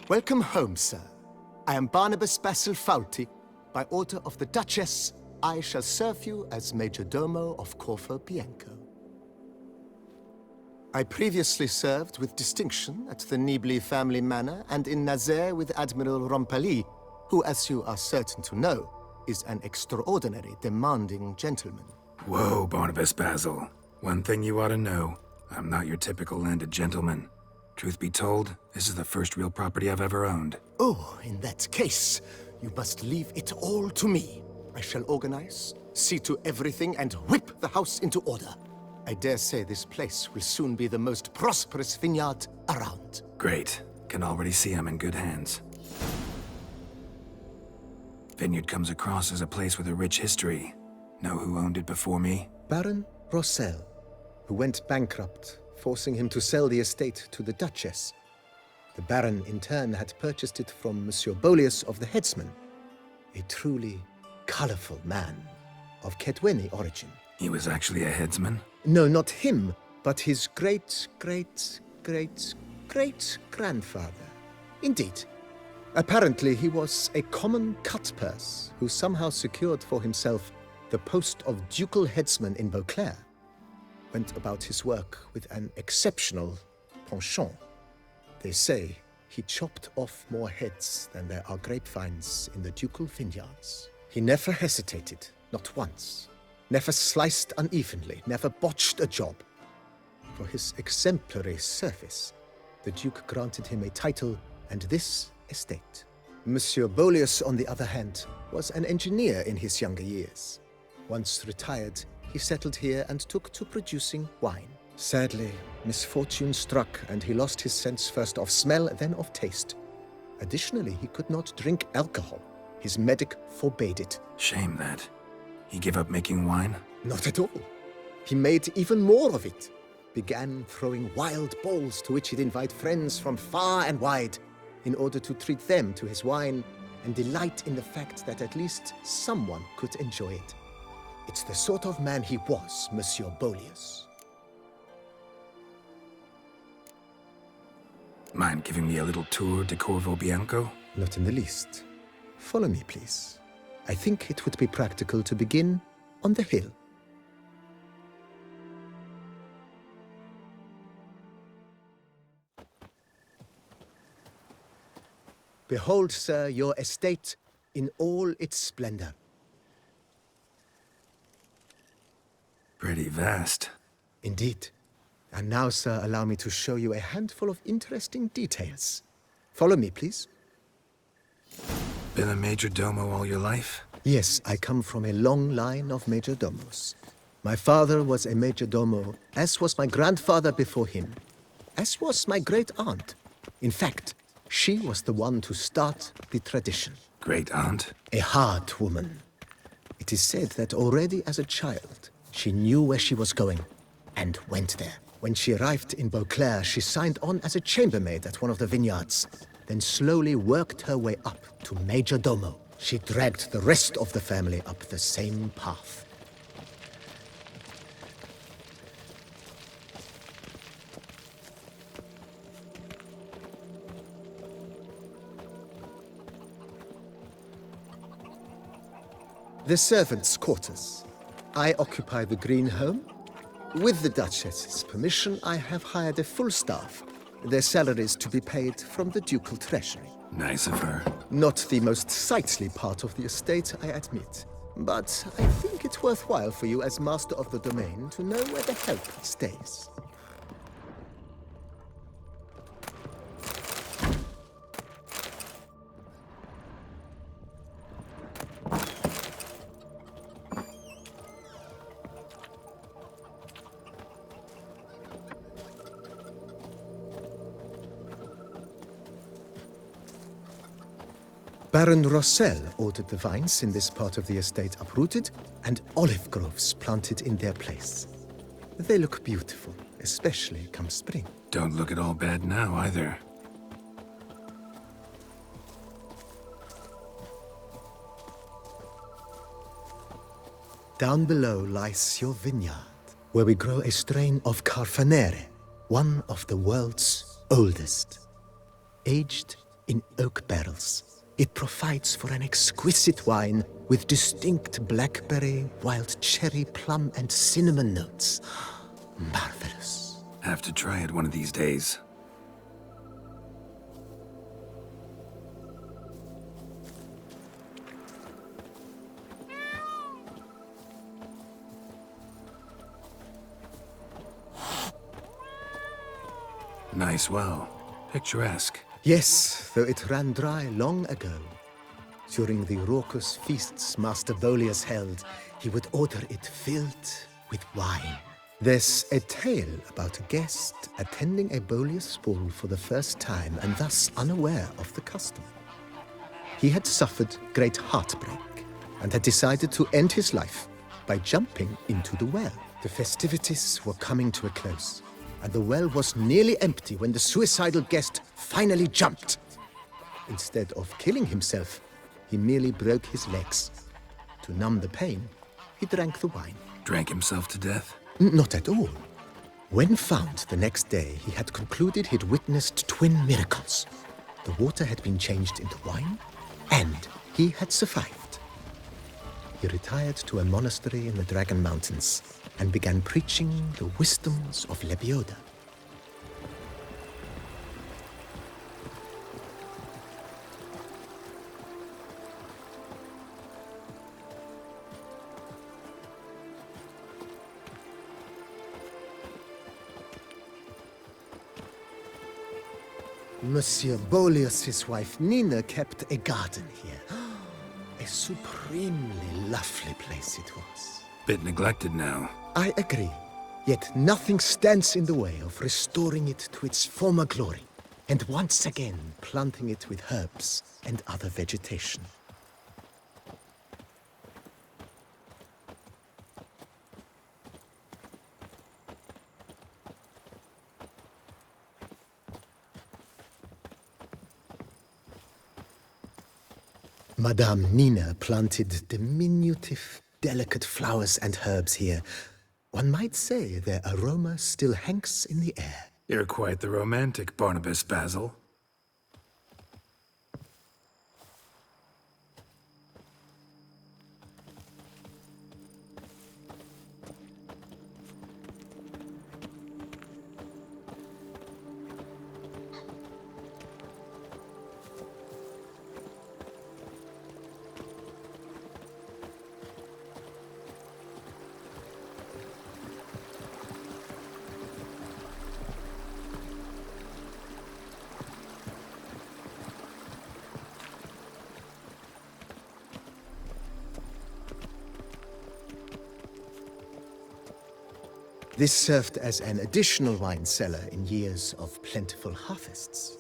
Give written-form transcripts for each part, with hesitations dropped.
Welcome home, sir. I am Barnabas Basil Faulty. By order of the Duchess, I shall serve you as Major Domo of Corvo Bianco. I previously served with distinction at the Nibli family manor and in Nazaire with Admiral Rompali, who, as you are certain to know, is an extraordinary, demanding gentleman. Whoa, Barnabas Basil. One thing you ought to know. I'm not your typical landed gentleman. Truth be told, this is the first real property I've ever owned. Oh, in that case, you must leave it all to me. I shall organize, see to everything, and whip the house into order. I dare say this place will soon be the most prosperous vineyard around. Great. Can already see I'm in good hands. Vineyard comes across as a place with a rich history. Know who owned it before me? Baron Rossel, who went bankrupt, forcing him to sell the estate to the Duchess. The Baron, in turn, had purchased it from Monsieur Bolius of the Headsman, a truly colorful man of Kedweni origin. He was actually a headsman? No, not him, but his great-great-great-great-grandfather. Indeed. Apparently, he was a common cutpurse who somehow secured for himself the post of ducal headsman in Beauclair. Went about his work with an exceptional penchant. They say he chopped off more heads than there are grapevines in the ducal vineyards. He never hesitated, not once. Never sliced unevenly, never botched a job. For his exemplary service, the Duke granted him a title and this estate. Monsieur Bolius, on the other hand, was an engineer in his younger years. Once retired, he settled here and took to producing wine. Sadly, misfortune struck and he lost his sense first of smell, then of taste. Additionally, he could not drink alcohol. His medic forbade it. Shame that. He gave up making wine? Not at all. He made even more of it. Began throwing wild balls to which he'd invite friends from far and wide in order to treat them to his wine and delight in the fact that at least someone could enjoy it. It's the sort of man he was, Monsieur Bolius. Mind giving me a little tour de Corvo Bianco? Not in the least. Follow me, please. I think it would be practical to begin on the hill. Behold, sir, your estate in all its splendor. Pretty vast. Indeed. And now, sir, allow me to show you a handful of interesting details. Follow me, please. Been a major domo all your life? Yes, I come from a long line of major domos. My father was a major domo, as was my grandfather before him, as was my great-aunt. In fact, she was the one to start the tradition. Great-aunt? A hard woman. It is said that already as a child, she knew where she was going and went there. When she arrived in Beauclair, she signed on as a chambermaid at one of the vineyards, then slowly worked her way up to major domo. She dragged the rest of the family up the same path. The servants' quarters. I occupy the green home. With the Duchess's permission, I have hired a full staff. Their salaries to be paid from the ducal treasury. Nice of her. Not the most sightly part of the estate, I admit. But I think it's worthwhile for you as master of the domain to know where the help stays. Baron Rossel ordered the vines in this part of the estate uprooted and olive groves planted in their place. They look beautiful, especially come spring. Don't look at all bad now, either. Down below lies your vineyard, where we grow a strain of Carfanere, one of the world's oldest. Aged in oak barrels. It provides for an exquisite wine with distinct blackberry, wild cherry, plum, and cinnamon notes. Marvelous. Have to try it one of these days. Nice well. Picturesque. Yes, though it ran dry long ago. During the raucous feasts Master Bolius held, he would order it filled with wine. There's a tale about a guest attending a Bolius ball for the first time and thus unaware of the custom. He had suffered great heartbreak and had decided to end his life by jumping into the well. The festivities were coming to a close, and the well was nearly empty when the suicidal guest finally jumped. Instead of killing himself, he merely broke his legs. To numb the pain, he drank the wine. Drank himself to death? Not at all. When found the next day, he had concluded he'd witnessed twin miracles. The water had been changed into wine, and he had survived. He retired to a monastery in the Dragon Mountains and began preaching the wisdoms of Lebioda. Monsieur Bolius' wife Nina kept a garden here. A supremely lovely place it was. Bit neglected now. I agree. Yet nothing stands in the way of restoring it to its former glory, and once again planting it with herbs and other vegetation. Madame Nina planted diminutive, delicate flowers and herbs here. One might say their aroma still hangs in the air. You're quite the romantic, Barnabas Basil. This served as an additional wine cellar in years of plentiful harvests.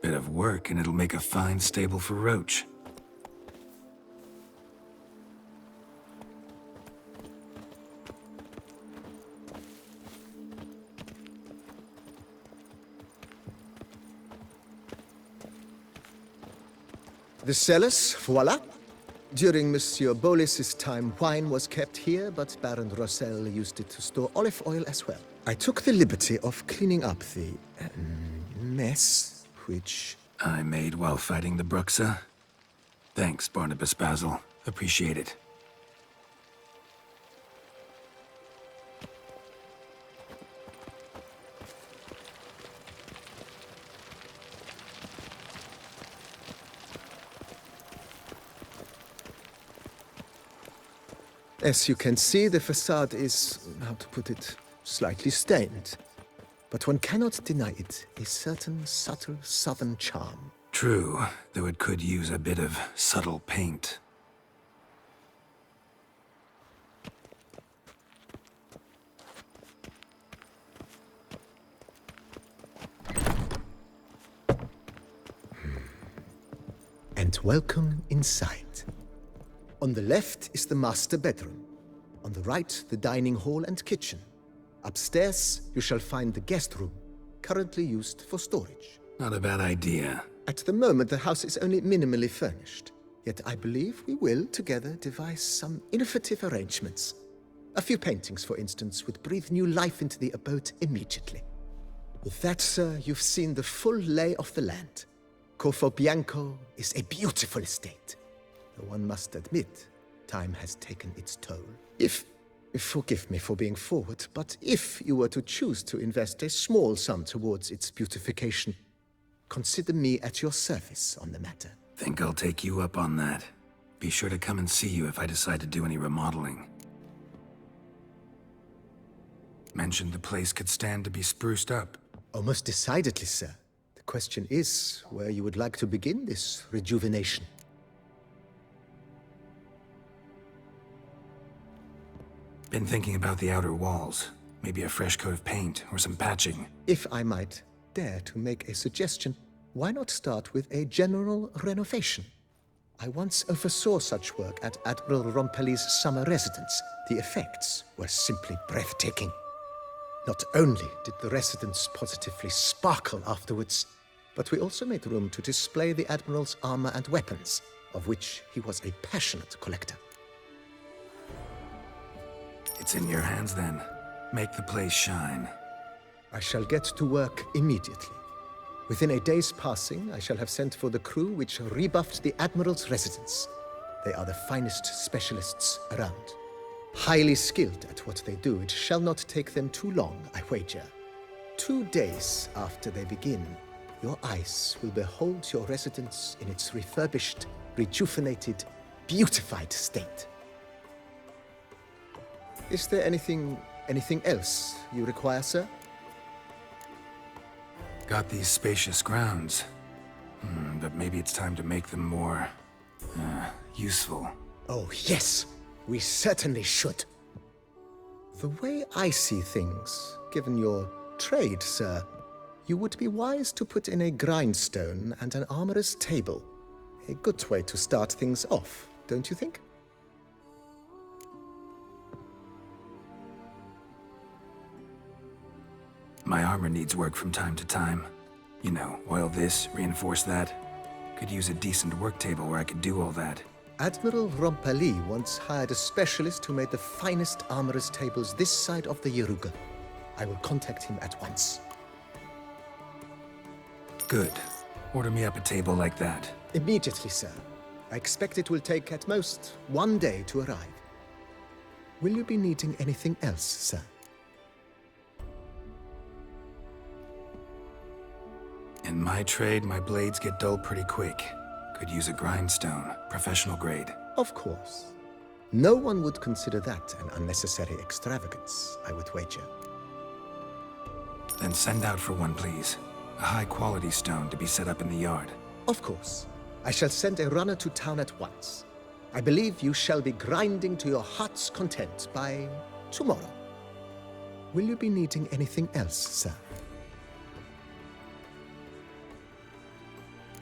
Bit of work and it'll make a fine stable for Roach. The cellars, voila. During Monsieur Bolis's time, wine was kept here, but Baron Rossel used it to store olive oil as well. I took the liberty of cleaning up the mess, which... I made while fighting the Bruxa. Thanks, Barnabas Basil. Appreciate it. As you can see, the facade is, how to put it, slightly stained. But one cannot deny it a certain subtle southern charm. True, though it could use a bit of subtle paint. And welcome inside. On the left is the master bedroom. On the right, the dining hall and kitchen. Upstairs, you shall find the guest room, currently used for storage. Not a bad idea. At the moment, the house is only minimally furnished. Yet I believe we will, together, devise some innovative arrangements. A few paintings, for instance, would breathe new life into the abode immediately. With that, sir, you've seen the full lay of the land. Corfo Bianco is a beautiful estate, though one must admit, time has taken its toll. Forgive me for being forward, but if you were to choose to invest a small sum towards its beautification, consider me at your service on the matter. Think I'll take you up on that. Be sure to come and see you if I decide to do any remodeling. Mentioned the place could stand to be spruced up. Oh, most decidedly, sir. The question is where you would like to begin this rejuvenation. Been thinking about the outer walls. Maybe a fresh coat of paint or some patching. If I might dare to make a suggestion, why not start with a general renovation? I once oversaw such work at Admiral Rompelli's summer residence. The effects were simply breathtaking. Not only did the residence positively sparkle afterwards, but we also made room to display the Admiral's armor and weapons, of which he was a passionate collector. It's in your hands then. Make the place shine. I shall get to work immediately. Within a day's passing, I shall have sent for the crew which rebuffed the Admiral's residence. They are the finest specialists around. Highly skilled at what they do, it shall not take them too long, I wager. 2 days after they begin, your eyes will behold your residence in its refurbished, rejuvenated, beautified state. Is there anything else you require, sir? Got these spacious grounds. But maybe it's time to make them more... useful. Oh, yes! We certainly should. The way I see things, given your trade, sir, you would be wise to put in a grindstone and an armorer's table. A good way to start things off, don't you think? My armor needs work from time to time. You know, oil this, reinforce that. Could use a decent work table where I could do all that. Admiral Rompelli once hired a specialist who made the finest armorer's tables this side of the Yaruga. I will contact him at once. Good. Order me up a table like that. Immediately, sir. I expect it will take at most 1 day to arrive. Will you be needing anything else, sir? In my trade, my blades get dull pretty quick. Could use a grindstone, professional grade. Of course. No one would consider that an unnecessary extravagance, I would wager. Then send out for one, please. A high-quality stone to be set up in the yard. Of course. I shall send a runner to town at once. I believe you shall be grinding to your heart's content by tomorrow. Will you be needing anything else, sir?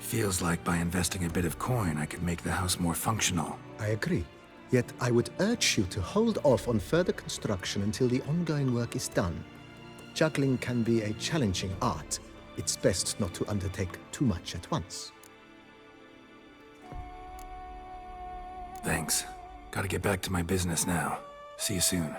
Feels like by investing a bit of coin, I could make the house more functional. I agree. Yet I would urge you to hold off on further construction until the ongoing work is done. Juggling can be a challenging art. It's best not to undertake too much at once. Thanks. Gotta get back to my business now. See you soon.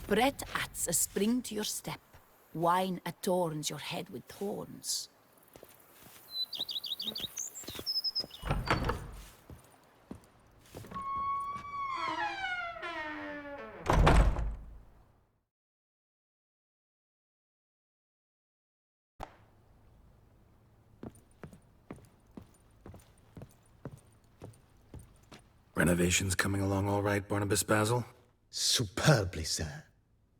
Bread adds a spring to your step. Wine adorns your head with thorns. Renovations coming along all right, Barnabas Basil? Superbly, sir.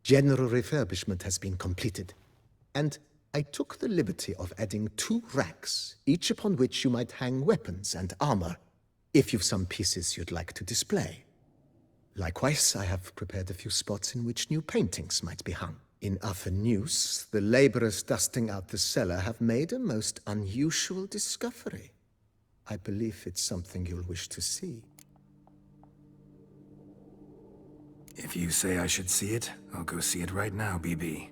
General refurbishment has been completed, and I took the liberty of adding 2 racks, each upon which you might hang weapons and armor, if you've some pieces you'd like to display. Likewise, I have prepared a few spots in which new paintings might be hung. In other news, the laborers dusting out the cellar have made a most unusual discovery. I believe it's something you'll wish to see. If you say I should see it, I'll go see it right now, BB.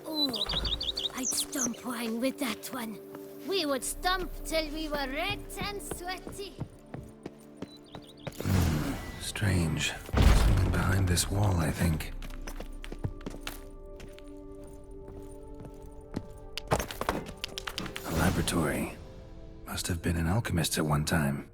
Oh, I'd stomp wine with that one. We would stomp till we were red and sweaty. Strange. Something behind this wall, I think. A laboratory. Must have been an alchemist at one time.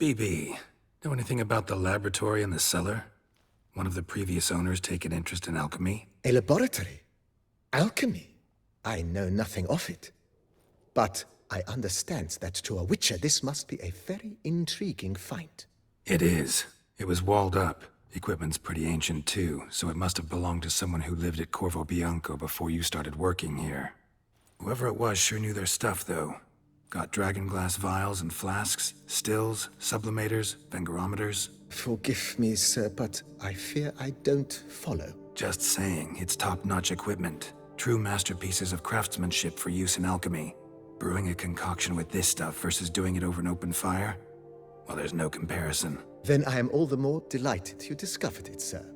BB, know anything about the laboratory in the cellar? One of the previous owners take an interest in alchemy? A laboratory? Alchemy? I know nothing of it. But I understand that to a witcher this must be a very intriguing find. It is. It was walled up. Equipment's pretty ancient too, so it must have belonged to someone who lived at Corvo Bianco before you started working here. Whoever it was sure knew their stuff, though. Got dragonglass vials and flasks, stills, sublimators, vengerometers. Forgive me, sir, but I fear I don't follow. Just saying, it's top-notch equipment. True masterpieces of craftsmanship for use in alchemy. Brewing a concoction with this stuff versus doing it over an open fire? Well, there's no comparison. Then I am all the more delighted you discovered it, sir.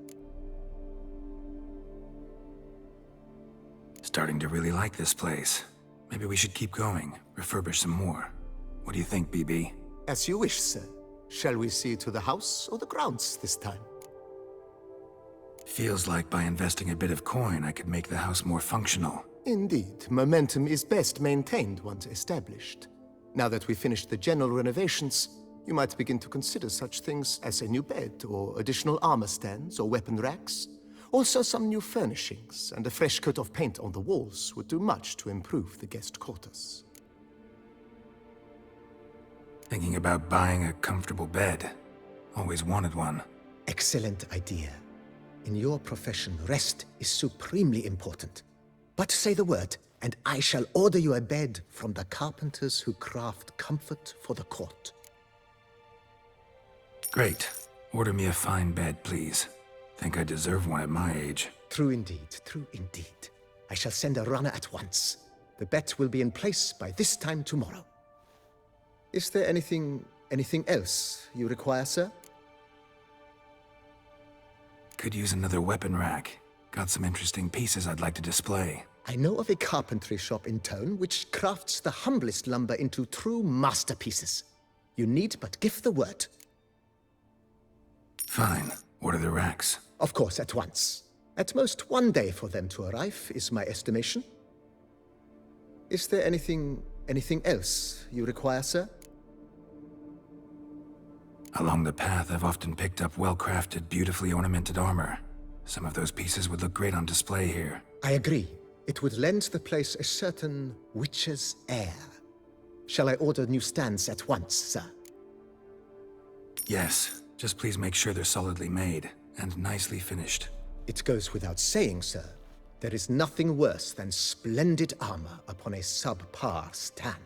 Starting to really like this place. Maybe we should keep going, refurbish some more. What do you think, BB? As you wish, sir. Shall we see to the house or the grounds this time? Feels like by investing a bit of coin, I could make the house more functional. Indeed, momentum is best maintained once established. Now that we've finished the general renovations, you might begin to consider such things as a new bed, or additional armor stands, or weapon racks. Also, some new furnishings and a fresh coat of paint on the walls would do much to improve the guest quarters. Thinking about buying a comfortable bed. Always wanted one. Excellent idea. In your profession, rest is supremely important. But say the word, and I shall order you a bed from the carpenters who craft comfort for the court. Great. Order me a fine bed, please. Think I deserve one at my age. True indeed, true indeed. I shall send a runner at once. The bet will be in place by this time tomorrow. Is there anything else you require, sir? Could use another weapon rack. Got some interesting pieces I'd like to display. I know of a carpentry shop in town which crafts the humblest lumber into true masterpieces. You need but give the word. Fine. Order the racks. Of course, at once. At most 1 day for them to arrive, is my estimation. Is there anything else you require, sir? Along the path, I've often picked up well-crafted, beautifully ornamented armor. Some of those pieces would look great on display here. I agree. It would lend the place a certain witcher's air. Shall I order new stands at once, sir? Yes, just please make sure they're solidly made and nicely finished. It goes without saying, sir. There is nothing worse than splendid armor upon a subpar stand.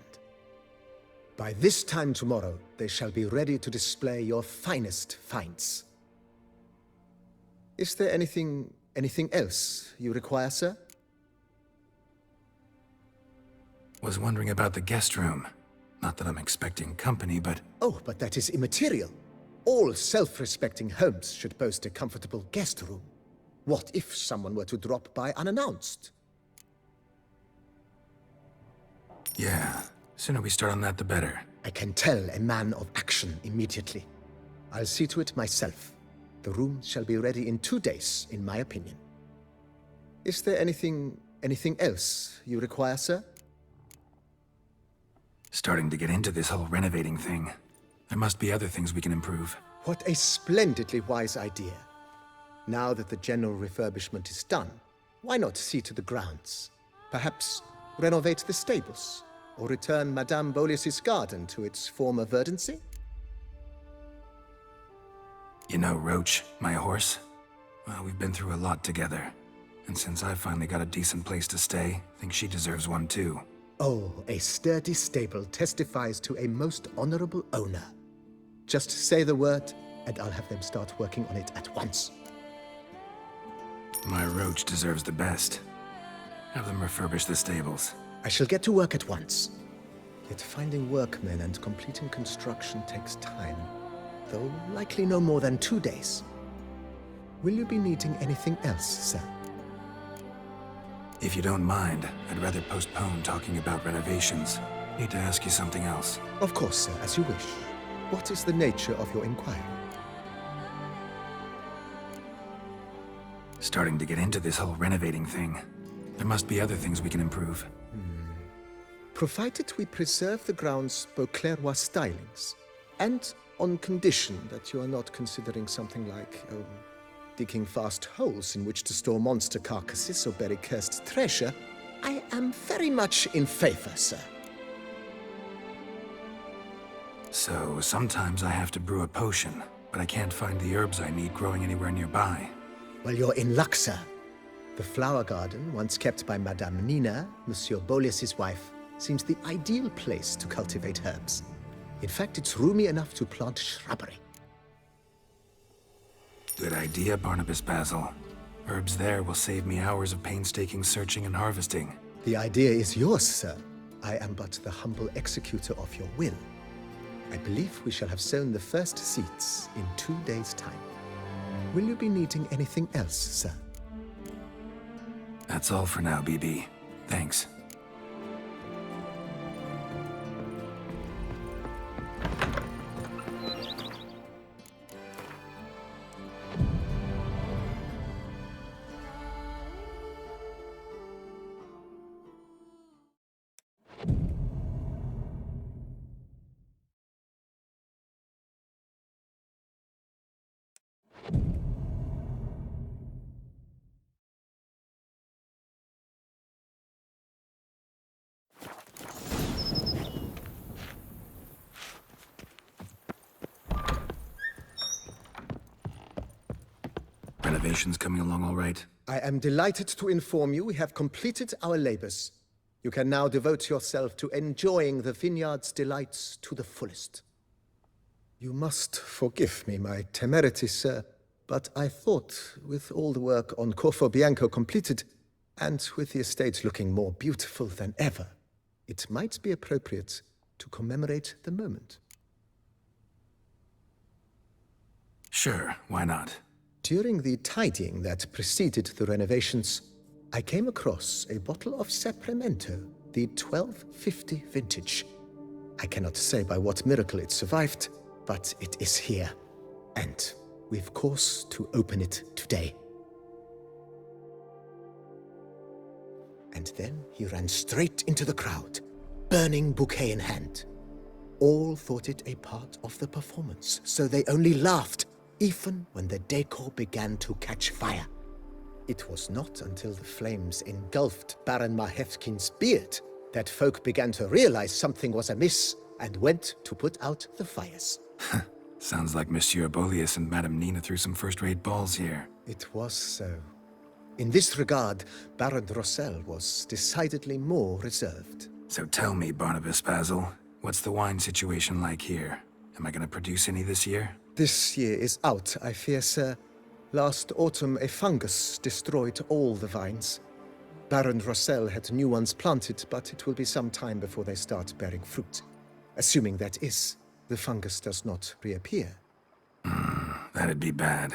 By this time tomorrow, they shall be ready to display your finest finds. Is there anything else you require, sir? Was wondering about the guest room. Not that I'm expecting company, but... Oh, but that is immaterial. All self-respecting homes should boast a comfortable guest room. What if someone were to drop by unannounced? Yeah, sooner we start on that the better. I can tell a man of action immediately. I'll see to it myself. The room shall be ready in 2 days, in my opinion. Is there anything else you require, sir? Starting to get into this whole renovating thing. There must be other things we can improve. What a splendidly wise idea. Now that the general refurbishment is done, why not see to the grounds? Perhaps renovate the stables, or return Madame Boleus's garden to its former verdancy? You know Roach, my horse? Well, we've been through a lot together. And since I finally got a decent place to stay, I think she deserves one too. Oh, a sturdy stable testifies to a most honorable owner. Just say the word, and I'll have them start working on it at once. My Roach deserves the best. Have them refurbish the stables. I shall get to work at once. Yet finding workmen and completing construction takes time, though likely no more than 2 days. Will you be needing anything else, sir? If you don't mind, I'd rather postpone talking about renovations. Need to ask you something else. Of course, sir, as you wish. What is the nature of your inquiry? Starting to get into this whole renovating thing. There must be other things we can improve. Provided we preserve the ground's Beauclervois stylings, and on condition that you are not considering something like, digging vast holes in which to store monster carcasses or bury cursed treasure, I am very much in favor, sir. So, sometimes I have to brew a potion, but I can't find the herbs I need growing anywhere nearby. Well, you're in luck, sir. The flower garden, once kept by Madame Nina, Monsieur Boleus's wife, seems the ideal place to cultivate herbs. In fact, it's roomy enough to plant shrubbery. Good idea, Barnabas Basil. Herbs there will save me hours of painstaking searching and harvesting. The idea is yours, sir. I am but the humble executor of your will. I believe we shall have sown the first seeds in 2 days' time. Will you be needing anything else, sir? That's all for now, BB. Thanks. Renovations coming along all right? I am delighted to inform you we have completed our labors. You can now devote yourself to enjoying the vineyard's delights to the fullest. You must forgive me my temerity, sir, but I thought with all the work on Corvo Bianco completed, and with the estate looking more beautiful than ever, it might be appropriate to commemorate the moment. Sure, why not? During the tidying that preceded the renovations, I came across a bottle of Sapramento, the 1250 vintage. I cannot say by what miracle it survived, but it is here, and we've cause to open it today. And then he ran straight into the crowd, burning bouquet in hand. All thought it a part of the performance, so they only laughed, even when the decor began to catch fire. It was not until the flames engulfed Baron Mahevkin's beard that folk began to realize something was amiss and went to put out the fires. Sounds like Monsieur Bolius and Madame Nina threw some first-rate balls here. It was so. In this regard, Baron Rossel was decidedly more reserved. So tell me, Barnabas Basil, what's the wine situation like here? Am I gonna produce any this year? This year is out, I fear, sir. Last autumn, a fungus destroyed all the vines. Baron Rossel had new ones planted, but it will be some time before they start bearing fruit. Assuming that is, the fungus does not reappear. That'd be bad.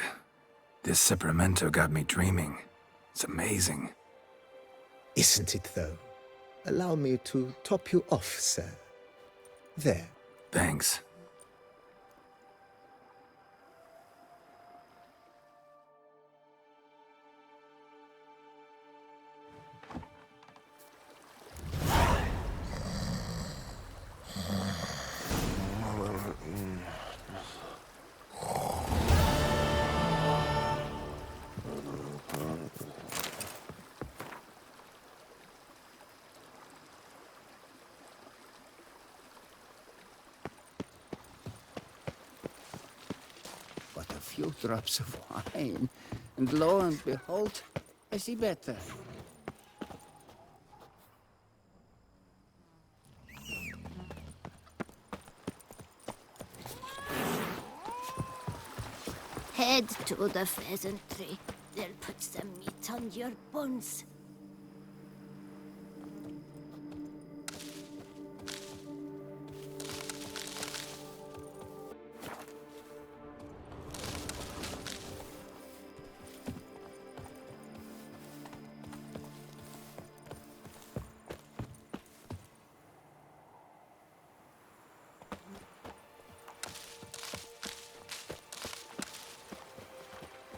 This Cyperamento got me dreaming. It's amazing. Isn't it, though? Allow me to top you off, sir. There. Thanks. But a few drops of wine, and lo and behold, I see better. Head to the pheasantry. They'll put some meat on your bones.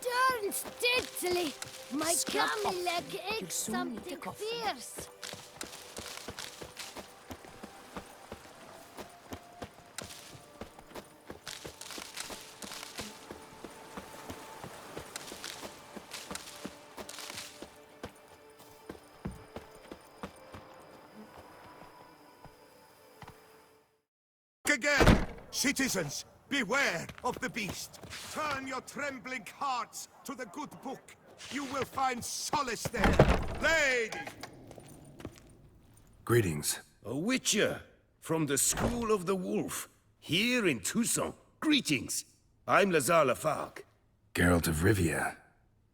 Darn steadily! My Scrap camel off. leg You'll aches soon need something to cough. fierce. Again! Citizens, beware of the beast. Turn your trembling hearts to the good book. You will find solace there. Lady! Greetings. A witcher from the School of the Wolf, here in Toussaint. Greetings. I'm Lazar Lafargue. Geralt of Rivia.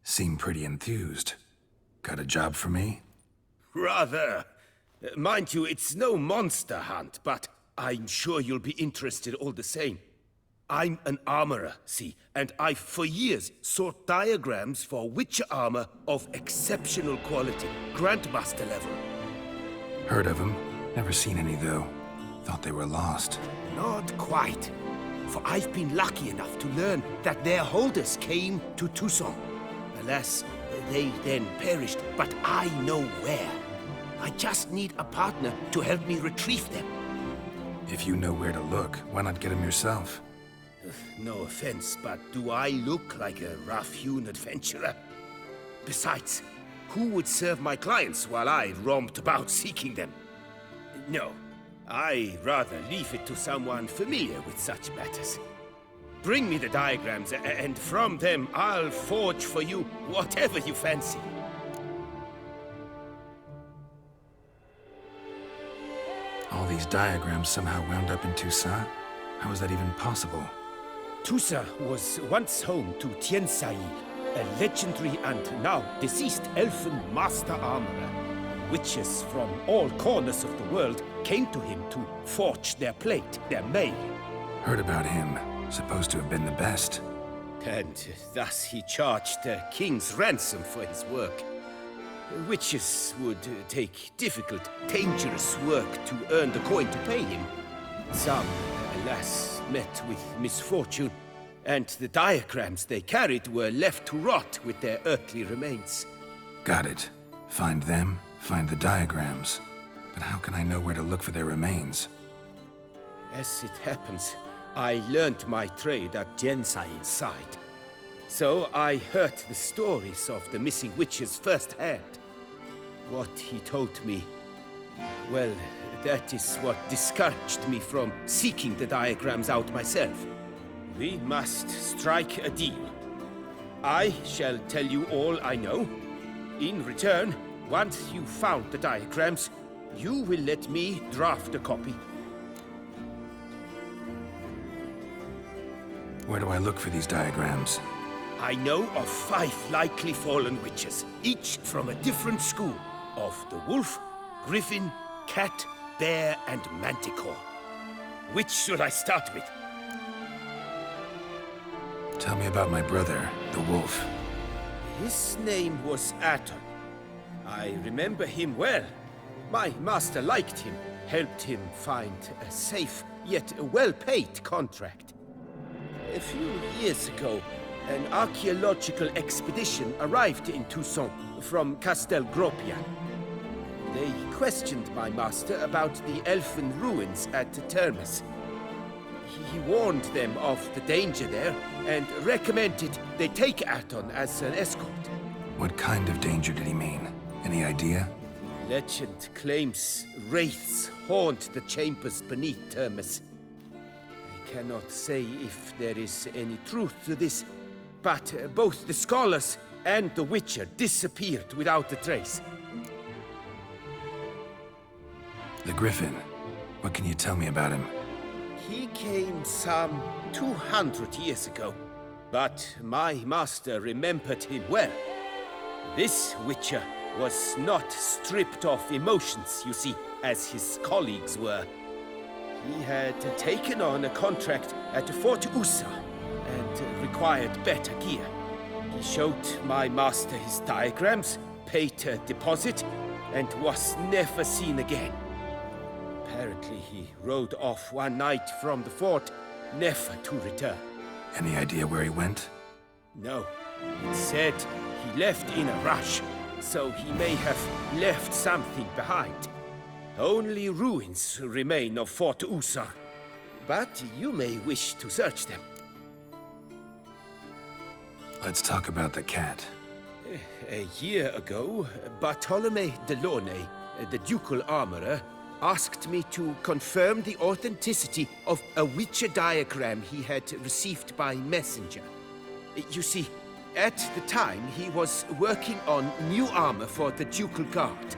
Seem pretty enthused. Got a job for me? Rather. Mind you, it's no monster hunt, but I'm sure you'll be interested all the same. I'm an armorer, see, and I've for years sought diagrams for witcher armor of exceptional quality, Grandmaster level. Heard of them. Never seen any, though. Thought they were lost. Not quite. For I've been lucky enough to learn that their holders came to Toussaint. Alas, they then perished, but I know where. I just need a partner to help me retrieve them. If you know where to look, why not get them yourself? No offense, but do I look like a rough-hewn adventurer? Besides, who would serve my clients while I romped about seeking them? No, I rather leave it to someone familiar with such matters. Bring me the diagrams, and from them I'll forge for you whatever you fancy. All these diagrams somehow wound up in Toussaint? How is that even possible? Toussaint was once home to Tien Sail, a legendary and now deceased elfin master armorer. Witches from all corners of the world came to him to forge their plate, their mail. Heard about him. Supposed to have been the best. And thus he charged a king's ransom for his work. Witches would take difficult, dangerous work to earn the coin to pay him. Some, alas, met with misfortune, and the diagrams they carried were left to rot with their earthly remains. Got it. Find them, find the diagrams. But how can I know where to look for their remains? As it happens, I learned my trade at Jensail's side. So I heard the stories of the missing witches firsthand. What he told me Well, that is what discouraged me from seeking the diagrams out myself. We must strike a deal. I shall tell you all I know. In return, once you've found the diagrams, you will let me draft a copy. Where do I look for these diagrams? I know of 5 likely fallen witches, each from a different school of the wolf, griffin, cat, bear, and manticore. Which should I start with? Tell me about my brother, the wolf. His name was Aton. I remember him well. My master liked him, helped him find a safe, yet well-paid contract. A few years ago, an archaeological expedition arrived in Toussaint from Castel Gropian. They questioned my master about the elfin ruins at Termes. He warned them of the danger there and recommended they take Aton as an escort. What kind of danger did he mean? Any idea? Legend claims wraiths haunt the chambers beneath Termes. I cannot say if there is any truth to this, but both the scholars and the Witcher disappeared without a trace. The Griffin. What can you tell me about him? He came some 200 years ago, but my master remembered him well. This Witcher was not stripped of emotions, you see, as his colleagues were. He had taken on a contract at Fort Usa and required better gear. He showed my master his diagrams, paid a deposit, and was never seen again. Apparently he rode off one night from the fort, never to return. Any idea where he went? No, it said he left in a rush, so he may have left something behind. Only ruins remain of Fort Usar, but you may wish to search them. Let's talk about the cat. A year ago, Bartolome Delaunay, the ducal armorer, asked me to confirm the authenticity of a Witcher diagram he had received by messenger. You see, at the time he was working on new armor for the ducal guard.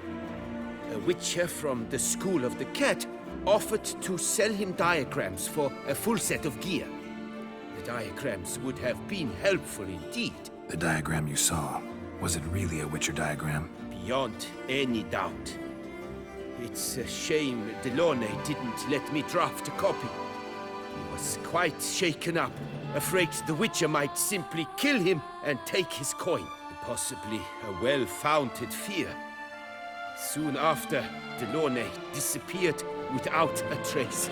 A Witcher from the School of the Cat offered to sell him diagrams for a full set of gear. The diagrams would have been helpful indeed. The diagram you saw, was it really a Witcher diagram? Beyond any doubt. It's a shame Delaunay didn't let me draft a copy. He was quite shaken up, afraid the Witcher might simply kill him and take his coin. Possibly a well-founded fear. Soon after, Delaunay disappeared without a trace.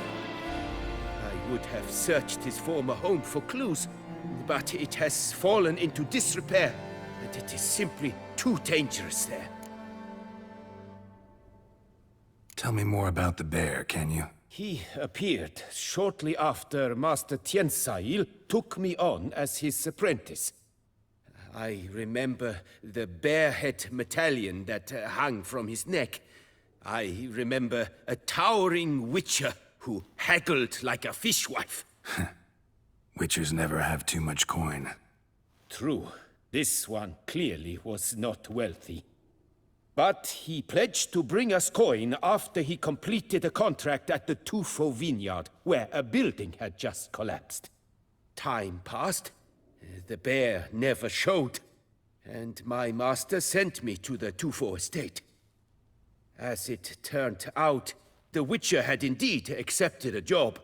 I would have searched his former home for clues, but it has fallen into disrepair, and it is simply too dangerous there. Tell me more about the bear, can you? He appeared shortly after Master Tiensail took me on as his apprentice. I remember the bear-head medallion that hung from his neck. I remember a towering Witcher who haggled like a fishwife. Witchers never have too much coin. True, this one clearly was not wealthy. But he pledged to bring us coin after he completed a contract at the Tufo vineyard, where a building had just collapsed. Time passed. The bear never showed, and my master sent me to the Tufo estate. As it turned out, the Witcher had indeed accepted a job.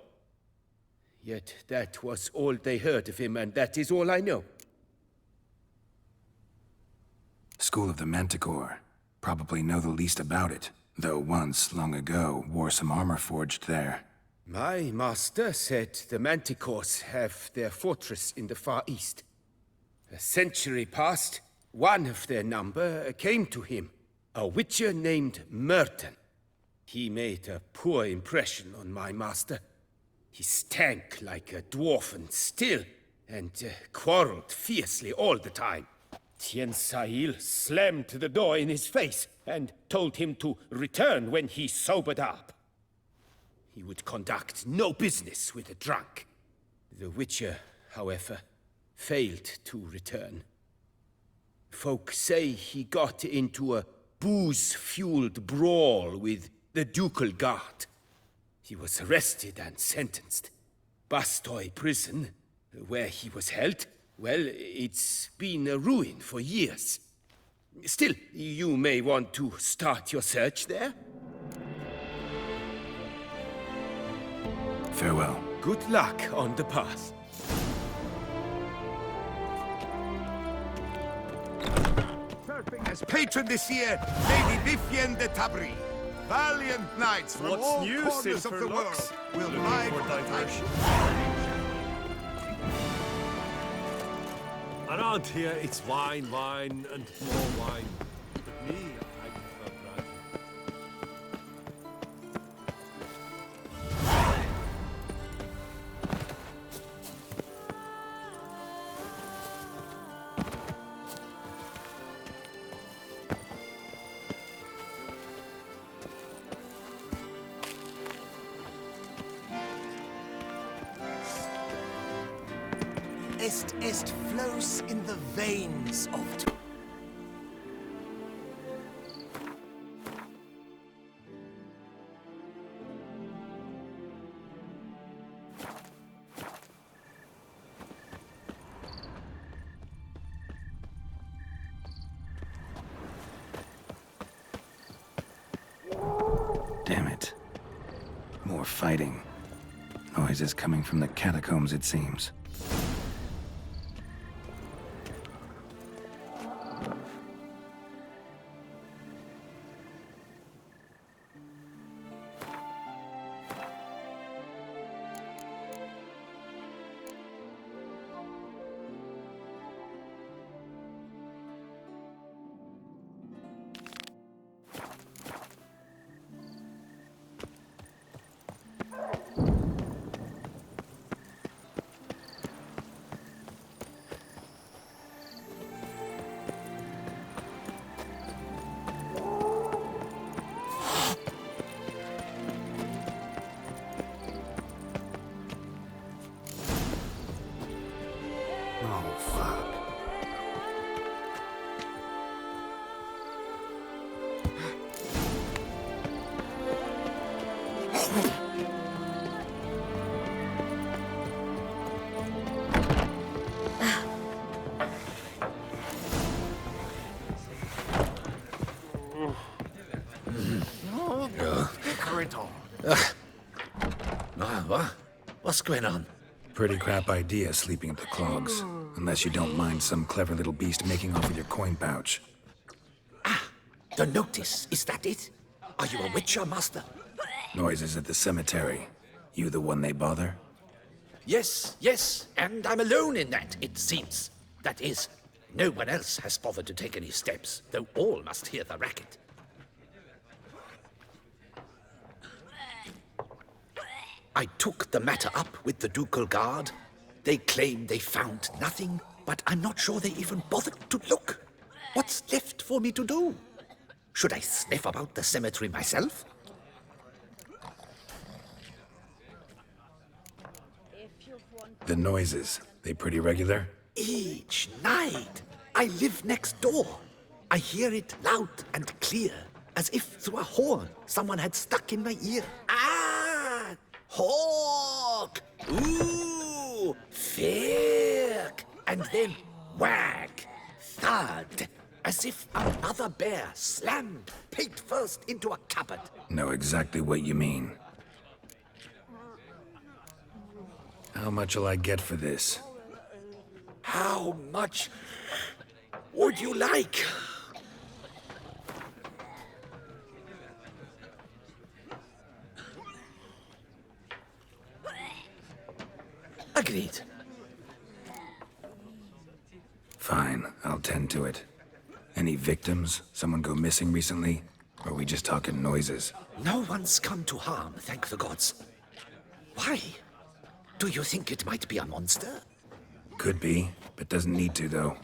Yet that was all they heard of him, and that is all I know. School of the Manticore. Probably know the least about it, though once, long ago, wore some armor forged there. My master said the Manticores have their fortress in the Far East. A century passed, one of their number came to him, a Witcher named Merton. He made a poor impression on my master. He stank like a dwarfen still, and quarreled fiercely all the time. Tien Sahil slammed the door in his face and told him to return when he sobered up. He would conduct no business with a drunk. The Witcher, however, failed to return. Folk say he got into a booze-fueled brawl with the Ducal Guard. He was arrested and sentenced. Bastoy Prison, where he was held, well, it's been a ruin for years. Still, you may want to start your search there. Farewell. Good luck on the path. Serving as patron this year, Lady Vivienne de Tabry. Valiant knights from What's all new, corners of the world Silverlocks? will Looking ride for for the diversion? Around here, it's wine, wine, and more wine. But me, I prefer brandy. Est flows in the veins of... Damn it. More fighting. Noises coming from the catacombs, it seems. Oh, fuck. What's going on? Pretty crap idea sleeping at the clogs. Unless you don't mind some clever little beast making off with your coin pouch. The notice, is that it? Are you a Witcher, Master? Noises at the cemetery. You the one they bother? Yes, yes, and I'm alone in that, it seems. That is, no one else has bothered to take any steps, though all must hear the racket. I took the matter up with the Ducal Guard. They claim they found nothing, but I'm not sure they even bothered to look. What's left for me to do? Should I sniff about the cemetery myself? The noises, they pretty regular? Each night. I live next door. I hear it loud and clear, as if through a horn someone had stuck in my ear. Ah! Hawk! Ooh! Firk! And then wag! Thud! As if another bear slammed pate first into a cupboard. Know exactly what you mean. How much'll I get for this? How much would you like? Agreed. Fine, I'll tend to it. Any victims? Someone go missing recently? Or are we just talking noises? No one's come to harm, thank the gods. Why? Do you think it might be a monster? Could be, but doesn't need to, though.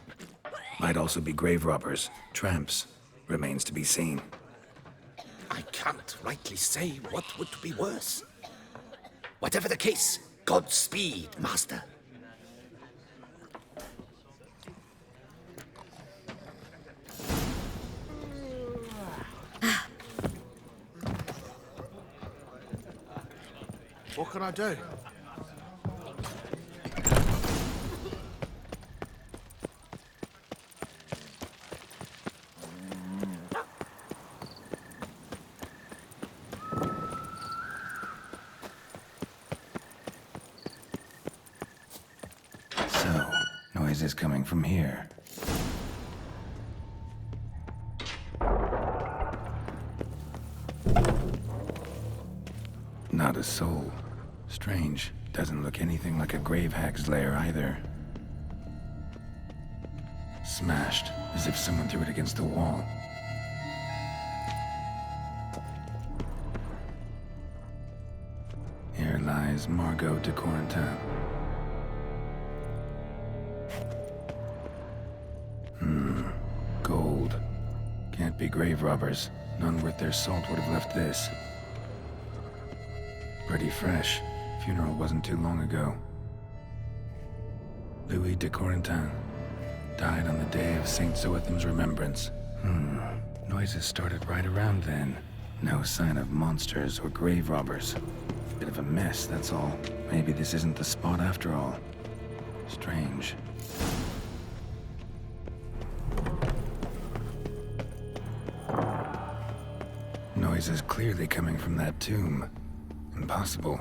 Might also be grave robbers, tramps. Remains to be seen. I can't rightly say what would be worse. Whatever the case, Godspeed, Master. What can I do? So, noises coming from here. Not a soul. Strange. Doesn't look anything like a grave hag's lair either. Smashed, as if someone threw it against the wall. Here lies Margot de Corentin. Gold. Can't be grave robbers. None worth their salt would have left this. Pretty fresh. Funeral wasn't too long ago. Louis de Corentin. Died on the day of St. Zoetham's remembrance. Noises started right around then. No sign of monsters or grave robbers. Bit of a mess, that's all. Maybe this isn't the spot after all. Strange. Noises clearly coming from that tomb. Impossible.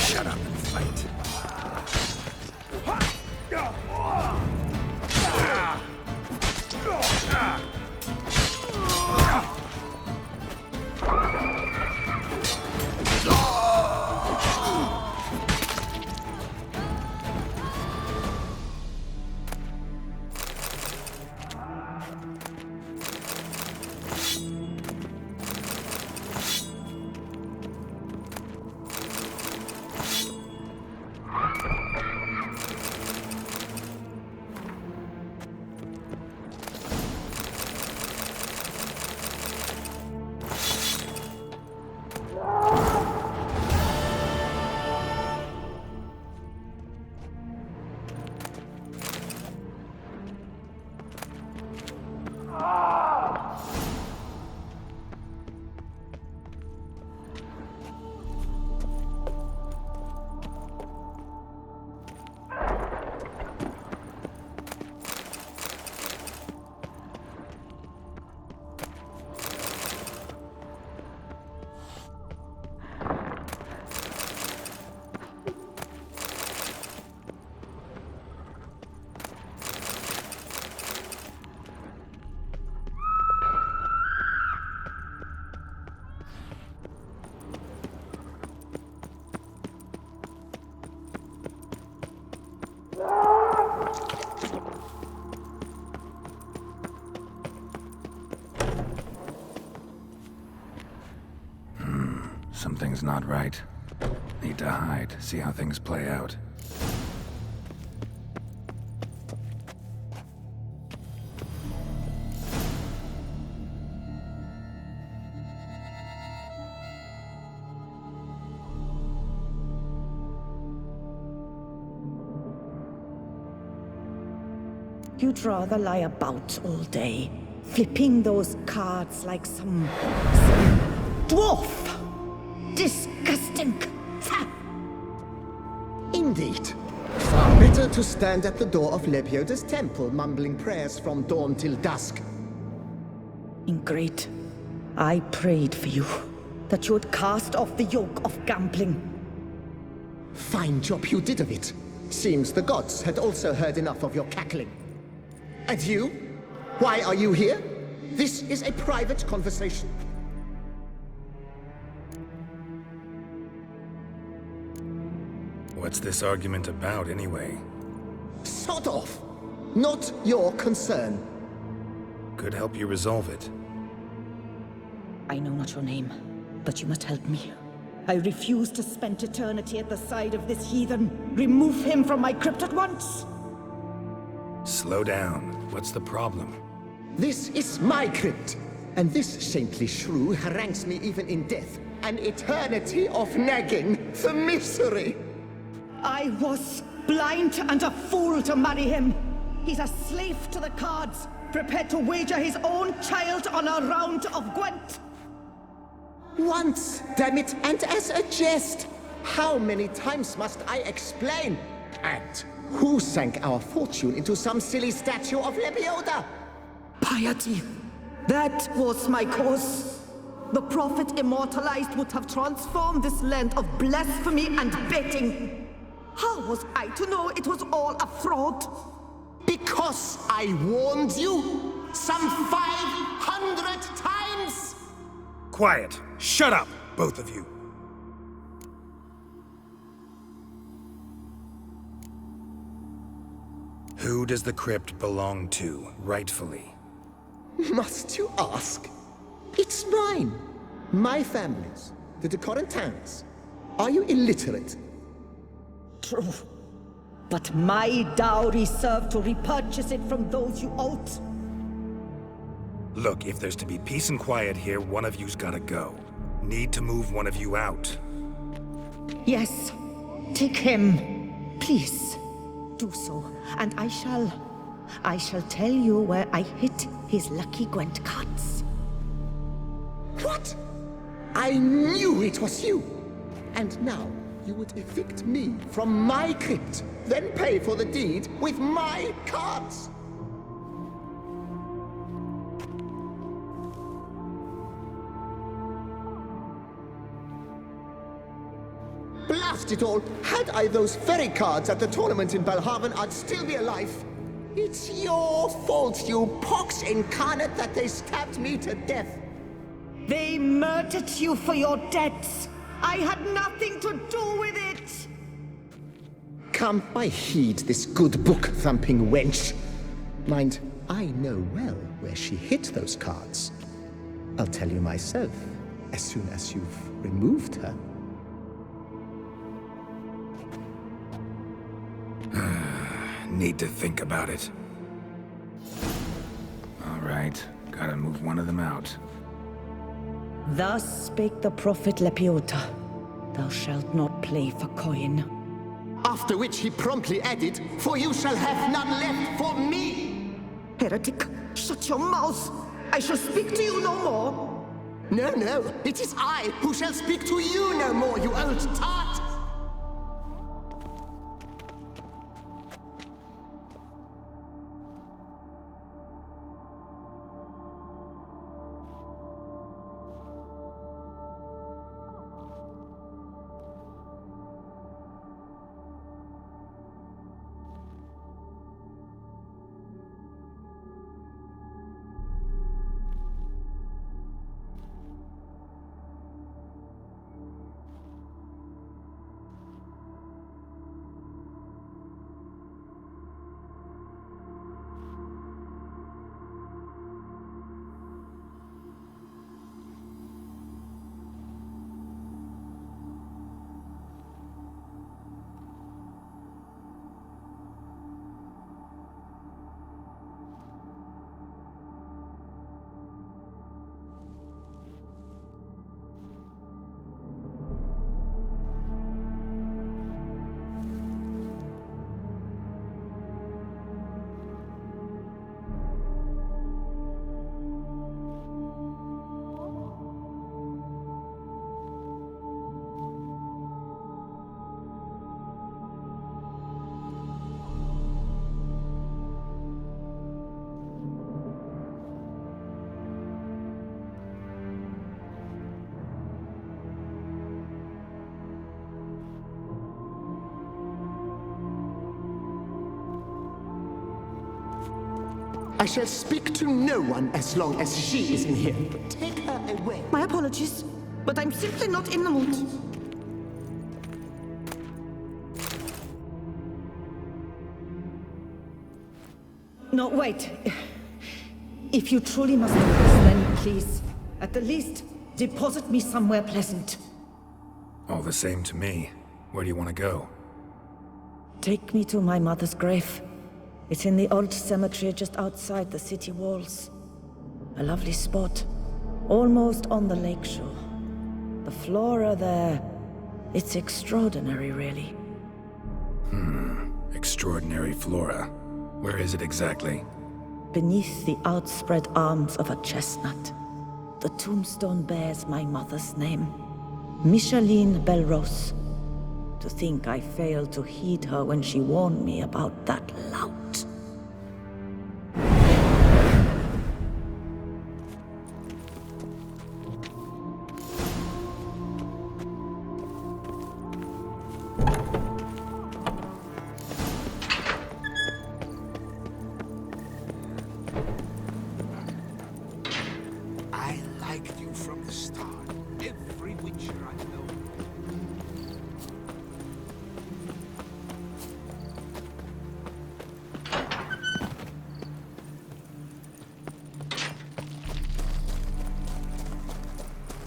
Shut up and fight. Something's not right. Need to hide, see how things play out. You'd rather lie about all day, flipping those cards like some dwarf. Disgusting. Indeed. Far better to stand at the door of Lepioda's temple, mumbling prayers from dawn till dusk. Ingrid, I prayed for you, that you would cast off the yoke of gambling. Fine job you did of it. Seems the gods had also heard enough of your cackling. And you? Why are you here? This is a private conversation. What's this argument about, anyway? Sod off! Not your concern. Could help you resolve it. I know not your name, but you must help me. I refuse to spend eternity at the side of this heathen. Remove him from my crypt at once! Slow down. What's the problem? This is my crypt, and this saintly shrew harangues me even in death. An eternity of nagging, the misery! I was blind and a fool to marry him. He's a slave to the cards, prepared to wager his own child on a round of Gwent. Once, damn it, and as a jest! How many times must I explain? And who sank our fortune into some silly statue of Lebioda? Piety. That was my cause. The prophet immortalized would have transformed this land of blasphemy and betting. How was I to know it was all a fraud? Because I warned you some 500 times! Quiet! Shut up, both of you! Who does the crypt belong to, rightfully? Must you ask? It's mine. My family's. The de Corentins. Are you illiterate? True. But my dowry served to repurchase it from those you owed. Look, if there's to be peace and quiet here, one of you's gotta go. Need to move one of you out. Yes. Take him. Please. Do so. And I shall tell you where I hid his lucky Gwent cards. What? I knew it was you! And now you would evict me from my crypt, then pay for the deed with my cards! Blast it all! Had I those very cards at the tournament in Belhaven, I'd still be alive! It's your fault, you pox incarnate, that they stabbed me to death! They murdered you for your debts! I had nothing to do with it! Come, I heed this good book-thumping wench. Mind, I know well where she hid those cards. I'll tell you myself, as soon as you've removed her. Need to think about it. All right, gotta move one of them out. Thus spake the prophet Lepiota. Thou shalt not play for coin. After which he promptly added, "For you shall have none left for me!" Heretic, shut your mouth! I shall speak to you no more! No, no, it is I who shall speak to you no more, you old tart! I shall speak to no one as long as she is in here. Take her away. My apologies, but I'm simply not in the mood. No, wait. If you truly must do this, then please, at the least, deposit me somewhere pleasant. All the same to me. Where do you want to go? Take me to my mother's grave. It's in the old cemetery just outside the city walls. A lovely spot, almost on the lakeshore. The flora there, it's extraordinary, really. Extraordinary flora. Where is it exactly? Beneath the outspread arms of a chestnut. The tombstone bears my mother's name, Micheline Belrose. To think I failed to heed her when she warned me about that lout. I liked you from the start. Every Witcher I've known.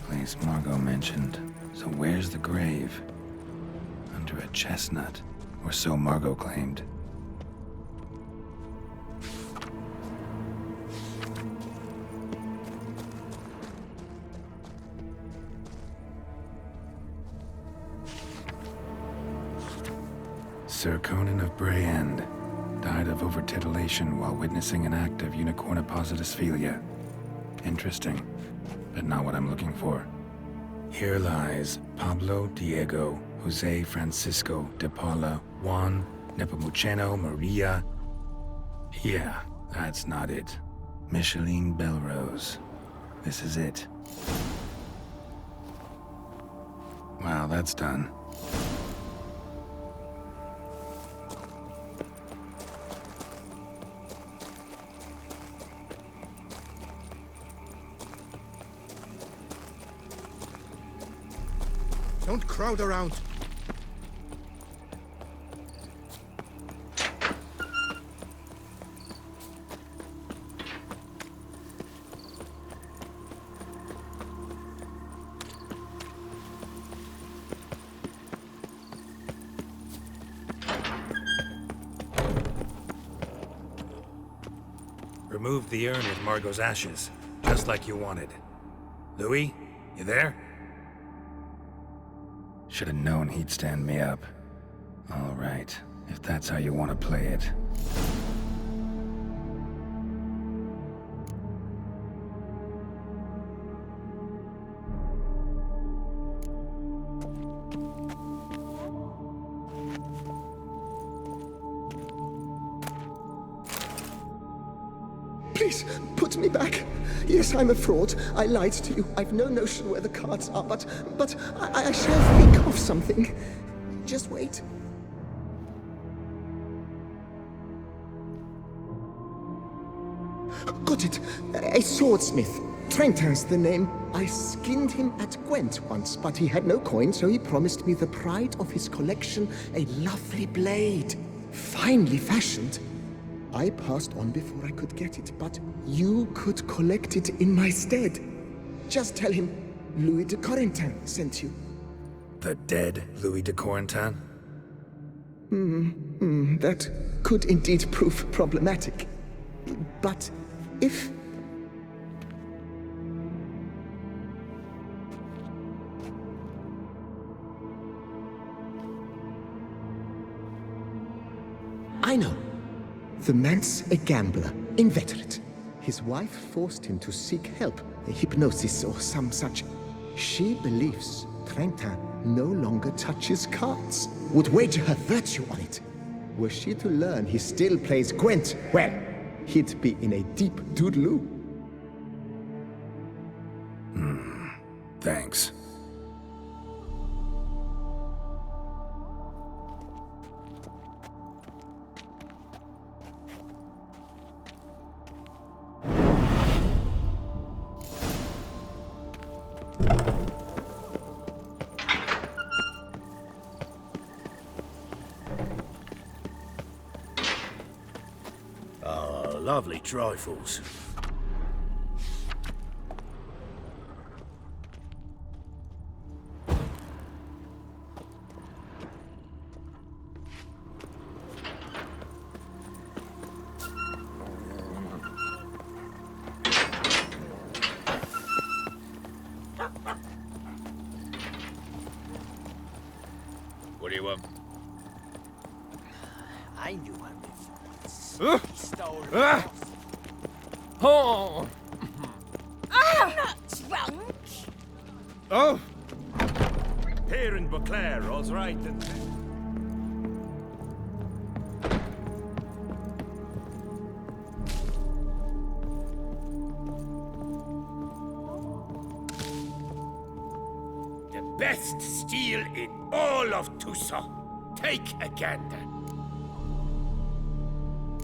Place Margot mentioned. So where's the grave? Under a chestnut. Or so Margot claimed. Sir Conan of Brayend died of over-titillation while witnessing an act of unicorniposisphilia. Interesting, but not what I'm looking for. Here lies Pablo Diego Jose Francisco de Paula Juan Nepomuceno Maria. Yeah, that's not it. Micheline Belrose. This is it. Wow, that's done. Don't crowd around. Removed the urn with Margot's ashes, just like you wanted. Louis, you there? Should have known he'd stand me up. All right, if that's how you want to play it. Please, put me back. Yes, I'm a fraud. I lied to you. I've no notion where the cards are, but I shall think of something. Just wait. Got it. A swordsmith. Trentin's the name. I skinned him at Gwent once, but he had no coin, so he promised me the pride of his collection, a lovely blade. Finely fashioned. I passed on before I could get it, but you could collect it in my stead. Just tell him Louis de Corentin sent you. The dead Louis de Corentin? That could indeed prove problematic. But if... I know. The man's a gambler, inveterate. His wife forced him to seek help, hypnosis or some such. She believes Trentin no longer touches cards, would wager her virtue on it. Were she to learn he still plays Gwent, well, he'd be in a deep doodaloo. Thanks. lovely trifles. What do you want? I knew him Uh, He stole uh, oh, I'm not drunk! oh. Here in Beauclair, all's right. And The best steel in all of Tucson. Take a gander.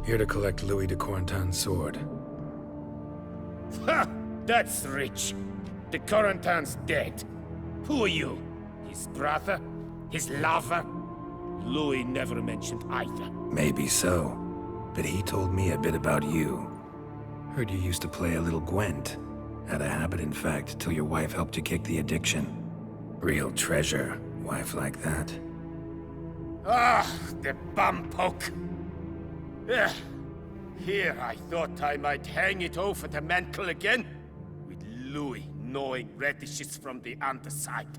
Here to collect Louis de Corentin's sword. Ha! That's rich. The Corentin's dead. Who are you? His brother? His lover? Louis never mentioned either. Maybe so, but he told me a bit about you. Heard you used to play a little Gwent. Had a habit, in fact, till your wife helped you kick the addiction. Real treasure, wife like that. Ah, the bumpoke. Here I thought I might hang it over the mantle again, with Louis gnawing radishes from the underside.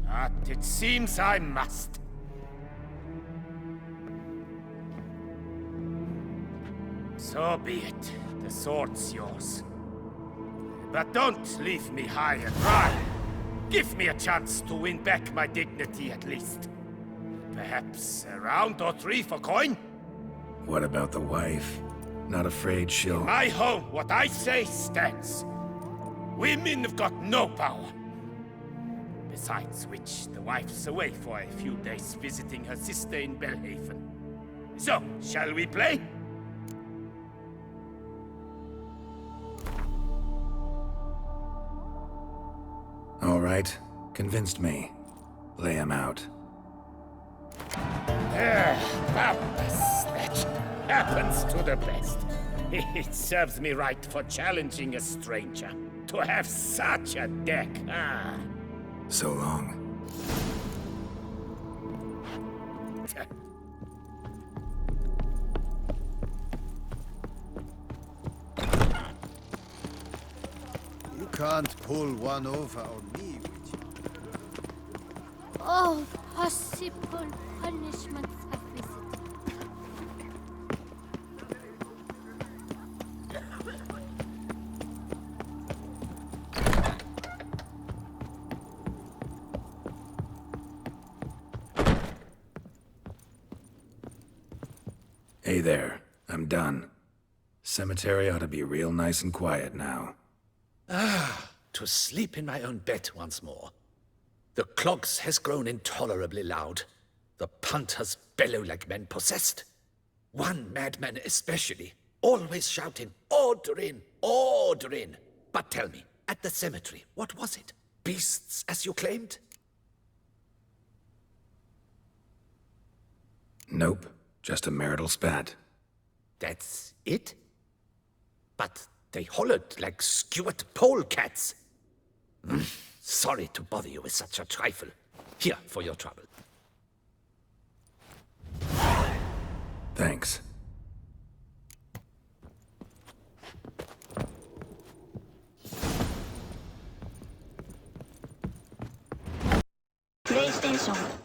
But it seems I must. So be it. The sword's yours. But don't leave me high and dry. Give me a chance to win back my dignity at least. Perhaps a round or three for coin? What about the wife? Not afraid she'll... My home, what I say stands. Women have got no power. Besides which, the wife's away for a few days visiting her sister in Belhaven. So, shall we play? All right, convinced me. Lay him out. That happens to the best. It serves me right for challenging a stranger. To have such a deck, ah. So long. You can't pull one over on me, Witcher. Oh, possible punishments have visited. Hey there, I'm done. Cemetery ought to be real nice and quiet now. To sleep in my own bed once more. The clogs has grown intolerably loud. The punters bellow like men possessed. One madman especially, always shouting, "Order in! Order in!" But tell me, at the cemetery, what was it? Beasts, as you claimed? Nope, just a marital spat. That's it? But they hollered like skewered polecats. Sorry to bother you with such a trifle. Here for your trouble. Thanks. PlayStation